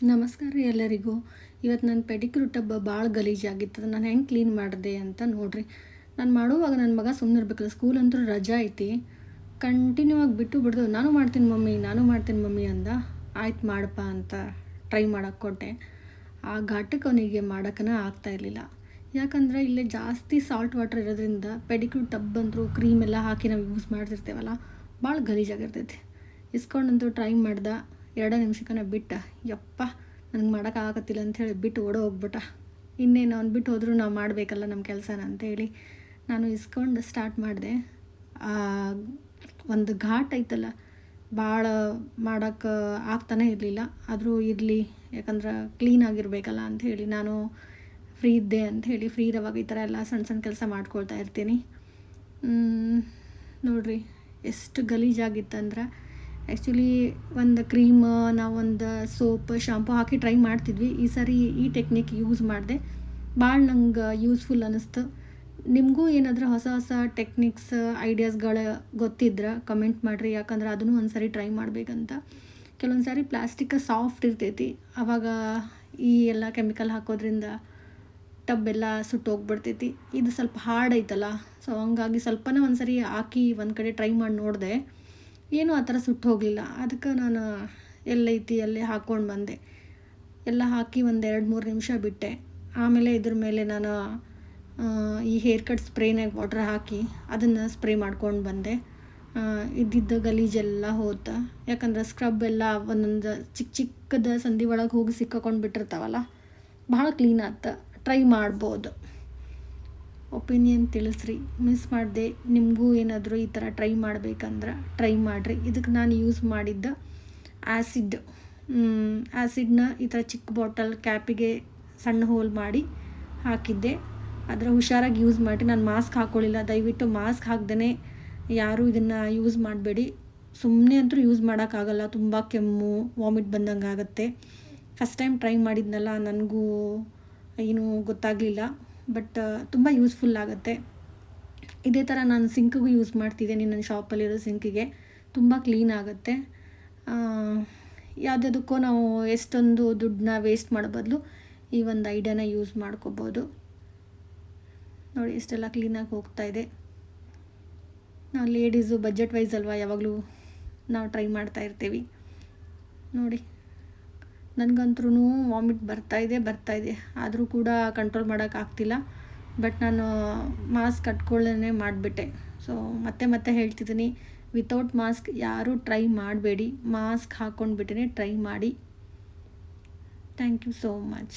ನಮಸ್ಕಾರ ರೀ ಎಲ್ಲರಿಗೂ. ಇವತ್ತು ನನ್ನ ಪೆಡಿಕ್ಯೂರ್ ಟಬ್ ಭಾಳ ಗಲೀಜಾಗಿತ್ತು. ನಾನು ಹೆಂಗೆ ಕ್ಲೀನ್ ಮಾಡಿದೆ ಅಂತ ನೋಡಿರಿ. ನಾನು ಮಾಡುವಾಗ ನನ್ನ ಮಗ ಸುಮ್ಮನೆ ಇರಬೇಕಲ್ಲ, ಸ್ಕೂಲ್ ಅಂತೂ ರಜಾ ಐತಿ. ಕಂಟಿನ್ಯೂ ಆಗಿ ಬಿಟ್ಟು ಬಿಡ್ದು, ನಾನು ಮಾಡ್ತೀನಿ ಮಮ್ಮಿ ಅಂದ. ಆಯ್ತು ಮಾಡಪ್ಪ ಅಂತ ಟ್ರೈ ಮಾಡಕ್ಕೆ ಕೊಟ್ಟೆ. ಆ ಘಾಟಕ್ಕೆ ಅವನಿಗೆ ಮಾಡೋಕ್ಕನ ಆಗ್ತಾಯಿರಲಿಲ್ಲ. ಯಾಕಂದರೆ ಇಲ್ಲೇ ಜಾಸ್ತಿ ಸಾಲ್ಟ್ ವಾಟರ್ ಇರೋದ್ರಿಂದ ಪೆಡಿಕ್ಯೂರ್ ಟಬ್ ಅಂತೂ ಕ್ರೀಮ್ ಎಲ್ಲ ಹಾಕಿ ನಾವು ಯೂಸ್ ಮಾಡ್ತಿರ್ತೇವಲ್ಲ, ಭಾಳ ಗಲೀಜಾಗಿರ್ತೈತಿ. ಇಸ್ಕೊಂಡಂತೂ ಟ್ರೈ ಮಾಡ್ದೆ. 2 ನಿಮಿಷಕ್ಕನ ಬಿಟ್ಟ, ಯಪ್ಪ ನನಗೆ ಮಾಡೋಕ್ಕಾಗತ್ತಿಲ್ಲ ಅಂಥೇಳಿ ಬಿಟ್ಟು ಹೋಗ್ಬಿಟ್ಟ. ಇನ್ನೇನು ಅವ್ನು ಬಿಟ್ಟು ಹೋದರೂ ನಾವು ಮಾಡಬೇಕಲ್ಲ ನಮ್ಮ ಕೆಲಸನ ಅಂತೇಳಿ ನಾನು ಇಸ್ಕೊಂಡು ಸ್ಟಾರ್ಟ್ ಮಾಡಿದೆ. ಒಂದು ಘಾಟ್ ಐತಲ್ಲ, ಭಾಳ ಮಾಡೋಕ್ಕೆ ಆಗ್ತಾನೆ ಇರಲಿಲ್ಲ. ಆದರೂ ಇರಲಿ, ಯಾಕಂದ್ರೆ ಕ್ಲೀನಾಗಿರಬೇಕಲ್ಲ ಅಂಥೇಳಿ ನಾನು ಫ್ರೀ ಇದ್ದೆ ಅಂಥೇಳಿ ಫ್ರೀ ಇರೋವಾಗ ಈ ಥರ ಎಲ್ಲ ಸಣ್ಣ ಸಣ್ಣ ಕೆಲಸ ಮಾಡ್ಕೊಳ್ತಾ ಇರ್ತೀನಿ. ನೋಡಿರಿ ಎಷ್ಟು ಗಲೀಜಾಗಿತ್ತಂದ್ರೆ, ಆ್ಯಕ್ಚುಲಿ ಒಂದು ಕ್ರೀಮ್, ನಾವೊಂದು ಸೋಪ್, ಶಾಂಪು ಹಾಕಿ ಟ್ರೈ ಮಾಡ್ತಿದ್ವಿ. ಈ ಸಾರಿ ಈ ಟೆಕ್ನಿಕ್ ಯೂಸ್ ಮಾಡಿದೆ. ಭಾಳ ನಂಗೆ ಯೂಸ್ಫುಲ್ ಅನ್ನಿಸ್ತು. ನಿಮಗೂ ಏನಾದರೂ ಹೊಸ ಹೊಸ ಟೆಕ್ನಿಕ್ಸ್, ಐಡಿಯಾಸ್ಗಳು ಗೊತ್ತಿದ್ರೆ ಕಮೆಂಟ್ ಮಾಡಿರಿ. ಯಾಕಂದ್ರೆ ಅದನ್ನು ಒಂದು ಸಾರಿ ಟ್ರೈ ಮಾಡಬೇಕಂತ. ಕೆಲವೊಂದು ಸಾರಿ ಪ್ಲಾಸ್ಟಿಕ್ ಸಾಫ್ಟ್ ಇರ್ತೈತಿ, ಆವಾಗ ಈ ಎಲ್ಲ ಕೆಮಿಕಲ್ ಹಾಕೋದ್ರಿಂದ ಟಬ್ ಎಲ್ಲ ಸುಟ್ಟೋಗ್ಬಿಡ್ತೈತಿ. ಇದು ಸ್ವಲ್ಪ ಹಾರ್ಡ್ ಐತಲ್ಲ, ಸೊ ಹಂಗಾಗಿ ಸ್ವಲ್ಪನೇ ಒಂದು ಸಾರಿ ಹಾಕಿ ಒಂದು ಕಡೆ ಟ್ರೈ ಮಾಡಿ ನೋಡಿದೆ. ಏನೂ ಆ ಥರ ಸುಟ್ಟು ಹೋಗಲಿಲ್ಲ. ಅದಕ್ಕೆ ನಾನು ಎಲ್ಲೈತಿ ಅಲ್ಲೇ ಹಾಕ್ಕೊಂಡು ಬಂದೆ. ಎಲ್ಲ ಹಾಕಿ ಒಂದು 2-3 ನಿಮಿಷ ಬಿಟ್ಟೆ. ಆಮೇಲೆ ಇದ್ರ ಮೇಲೆ ನಾನು ಈ ಹೇರ್ ಕಟ್ ಸ್ಪ್ರೇನಾಗ ವಾಟ್ರ್ ಹಾಕಿ ಅದನ್ನು ಸ್ಪ್ರೇ ಮಾಡ್ಕೊಂಡು ಬಂದೆ. ಇದ್ದಿದ್ದ ಗಲೀಜೆಲ್ಲ ಹೋತ. ಯಾಕಂದ್ರೆ ಸ್ಕ್ರಬ್ ಎಲ್ಲ ಒಂದೊಂದು ಚಿಕ್ಕದ ಸಂದಿ ಒಳಗೆ ಹೋಗಿ ಸಿಕ್ಕಾಕೊಂಡು ಬಿಟ್ಟಿರ್ತಾವಲ್ಲ, ಭಾಳ ಕ್ಲೀನ್ ಆತ. ಟ್ರೈ ಮಾಡ್ಬೋದು. ಒಪಿನಿಯನ್ ತಿಳಿಸ್ರಿ. ಮಿಸ್ ಮಾಡಿದೆ. ನಿಮಗೂ ಏನಾದರೂ ಈ ಥರ ಟ್ರೈ ಮಾಡಬೇಕಂದ್ರೆ ಟ್ರೈ ಮಾಡಿರಿ. ಇದಕ್ಕೆ ನಾನು ಯೂಸ್ ಮಾಡಿದ್ದ ಆ್ಯಸಿಡ್ನ ಈ ಥರ ಚಿಕ್ಕ ಬಾಟಲ್ ಕ್ಯಾಪಿಗೆ ಸಣ್ಣ ಹೋಲ್ ಮಾಡಿ ಹಾಕಿದ್ದೆ. ಅದರ ಹುಷಾರಾಗಿ ಯೂಸ್ ಮಾಡಿ. ನಾನು ಮಾಸ್ಕ್ ಹಾಕ್ಕೊಳ್ಳಿಲ್ಲ. ದಯವಿಟ್ಟು ಮಾಸ್ಕ್ ಹಾಕ್ದೇ ಯಾರೂ ಇದನ್ನು ಯೂಸ್ ಮಾಡಬೇಡಿ. ಸುಮ್ಮನೆ ಅಂತೂ ಯೂಸ್ ಮಾಡೋಕ್ಕಾಗಲ್ಲ, ತುಂಬ ಕೆಮ್ಮು, ವಾಮಿಟ್ ಬಂದಂಗೆ ಆಗುತ್ತೆ. ಫಸ್ಟ್ ಟೈಮ್ ಟ್ರೈ ಮಾಡಿದ್ನಲ್ಲ, ನನಗೂ ಏನೂ ಗೊತ್ತಾಗಲಿಲ್ಲ. ಬಟ್ ತುಂಬ ಯೂಸ್ಫುಲ್ ಆಗುತ್ತೆ. ಇದೇ ಥರ ನಾನು ಸಿಂಕಿಗೂ ಯೂಸ್ ಮಾಡ್ತಿದ್ದೀನಿ. ನನ್ನ ಶಾಪಲ್ಲಿರೋ ಸಿಂಕಿಗೆ ತುಂಬ ಕ್ಲೀನ್ ಆಗುತ್ತೆ. ಯಾವುದಕ್ಕೂ ನಾವು ಎಷ್ಟೊಂದು ದುಡ್ಡನ್ನ ವೇಸ್ಟ್ ಮಾಡೋ ಬದಲು ಈ ಒಂದು ಐಡಿಯಾನ ಯೂಸ್ ಮಾಡ್ಕೋಬೋದು. ನೋಡಿ ಎಷ್ಟೆಲ್ಲ ಕ್ಲೀನಾಗಿ ಹೋಗ್ತಾಯಿದೆ. ನಾವು ಲೇಡೀಸು ಬಜೆಟ್ ವೈಸ್ ಅಲ್ವಾ, ಯಾವಾಗಲೂ ನಾವು ಟ್ರೈ ಮಾಡ್ತಾ ಇರ್ತೀವಿ. ನೋಡಿ ನನಗಂತೂ ವಾಮಿಟ್ ಬರ್ತಾಯಿದೆ, ಆದರೂ ಕೂಡ ಕಂಟ್ರೋಲ್ ಮಾಡೋಕ್ಕಾಗ್ತಿಲ್ಲ. ಬಟ್ ನಾನು ಮಾಸ್ಕ್ ಕಟ್ಕೊಳ್ಳೇ ಮಾಡಿಬಿಟ್ಟೆ. ಸೊ ಮತ್ತೆ ಹೇಳ್ತಿದ್ದೀನಿ, ವಿತೌಟ್ ಮಾಸ್ಕ್ ಯಾರೂ ಟ್ರೈ ಮಾಡಬೇಡಿ. ಮಾಸ್ಕ್ ಹಾಕ್ಕೊಂಡ್ಬಿಟ್ಟೇ ಟ್ರೈ ಮಾಡಿ. Thank you so much.